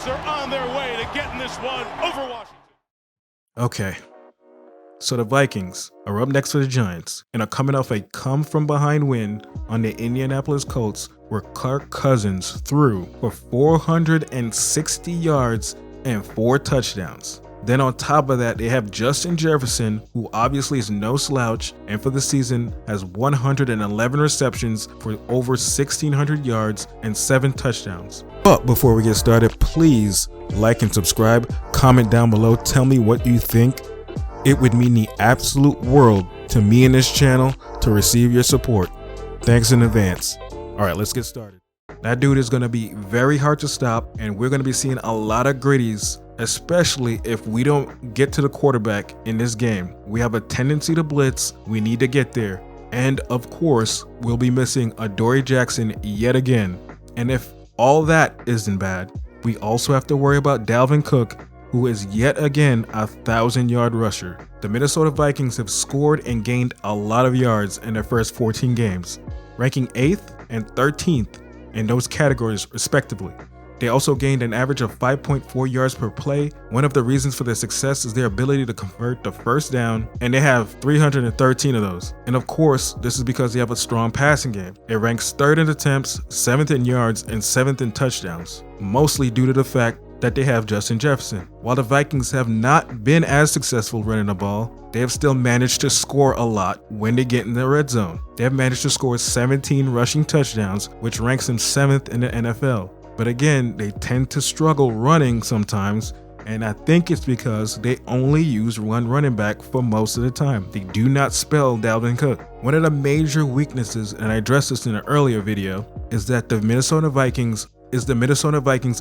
Giants are on their way to getting this one over Washington. Okay, so the Vikings are up next for the Giants and are coming off a come-from-behind win on the Indianapolis Colts where Kirk Cousins threw for 460 yards and 4 touchdowns. Then on top of that, they have Justin Jefferson, who obviously is no slouch, and for the season has 111 receptions for over 1,600 yards and 7 touchdowns. But before we get started, please like and subscribe, comment down below, tell me what you think. It would mean the absolute world to me and this channel to receive your support. Thanks in advance. All right, let's get started. That dude is going to be very hard to stop, and we're going to be seeing a lot of gritties, especially if we don't get to the quarterback in this game. We have a tendency to blitz. We need to get there. And of course, we'll be missing Adoree Jackson yet again. And if all that isn't bad, we also have to worry about Dalvin Cook, who is yet again a 1,000-yard rusher. The Minnesota Vikings have scored and gained a lot of yards in their first 14 games, ranking 8th and 13th in those categories respectively. They also gained an average of 5.4 yards per play. One of the reasons for their success is their ability to convert the first down, and they have 313 of those. And of course, this is because they have a strong passing game. It ranks 3rd in attempts, 7th in yards, and 7th in touchdowns, mostly due to the fact that they have Justin Jefferson. While the Vikings have not been as successful running the ball, they have still managed to score a lot when they get in the red zone. They have managed to score 17 rushing touchdowns, which ranks them 7th in the NFL. But again, they tend to struggle running sometimes, and I think it's because they only use one running back for most of the time. They do not spell Dalvin Cook. One of the major weaknesses, and I addressed this in an earlier video, is that the Minnesota Vikings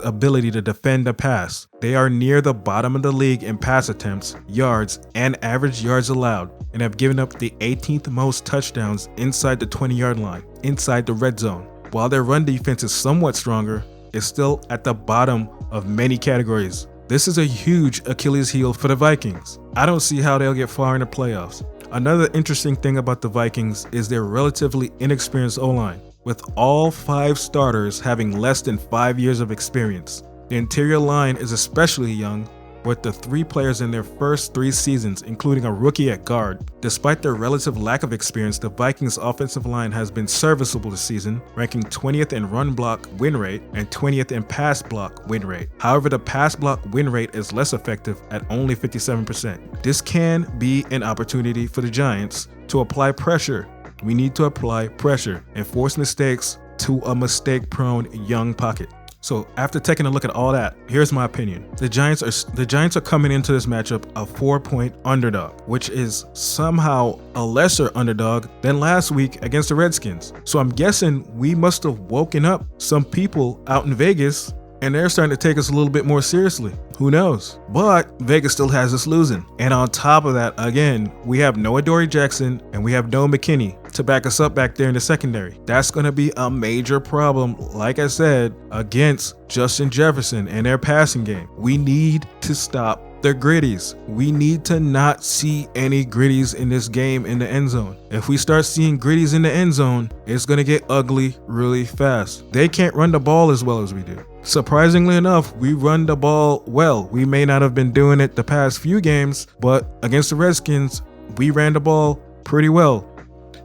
ability to defend the pass. They are near the bottom of the league in pass attempts, yards, and average yards allowed, and have given up the 18th most touchdowns inside the 20-yard line, inside the red zone. While their run defense is somewhat stronger, it's still at the bottom of many categories. This is a huge Achilles heel for the Vikings. I don't see how they'll get far in the playoffs. Another interesting thing about the Vikings is their relatively inexperienced O-line, with all 5 starters having less than 5 years of experience. The interior line is especially young, with the 3 players in their first 3 seasons, including a rookie at guard. Despite their relative lack of experience, the Vikings' offensive line has been serviceable this season, ranking 20th in run block win rate and 20th in pass block win rate. However, the pass block win rate is less effective at only 57%. This can be an opportunity for the Giants to apply pressure. We need to apply pressure and force mistakes to a mistake-prone young pocket. So after taking a look at all that, here's my opinion. The Giants are coming into this matchup a 4-point underdog, which is somehow a lesser underdog than last week against the Redskins. So I'm guessing we must have woken up some people out in Vegas and they're starting to take us a little bit more seriously. Who knows? But Vegas still has us losing. And on top of that, again, we have no Adoree Jackson and we have no McKinney to back us up back there in the secondary. That's going to be a major problem, like I said, against Justin Jefferson and their passing game. We need to stop the gritties. We need to not see any gritties in this game in the end zone. If we start seeing gritties in the end zone, it's going to get ugly really fast. They can't run the ball as well as we do. Surprisingly enough, we run the ball well. We may not have been doing it the past few games, but against the Redskins, we ran the ball pretty well.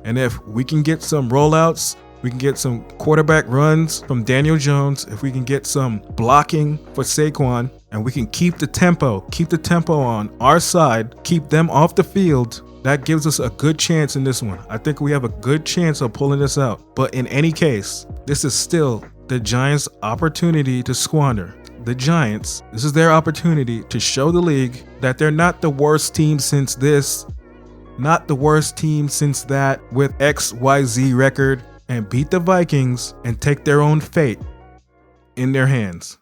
And if we can get some rollouts, we can get some quarterback runs from Daniel Jones, if we can get some blocking for Saquon, and we can keep the tempo on our side, keep them off the field, that gives us a good chance in this one. I think we have a good chance of pulling this out. But in any case, this is still the Giants' opportunity to squander. The Giants, this is their opportunity to show the league that they're not the worst team since this, not the worst team since that with XYZ record, and beat the Vikings and take their own fate in their hands.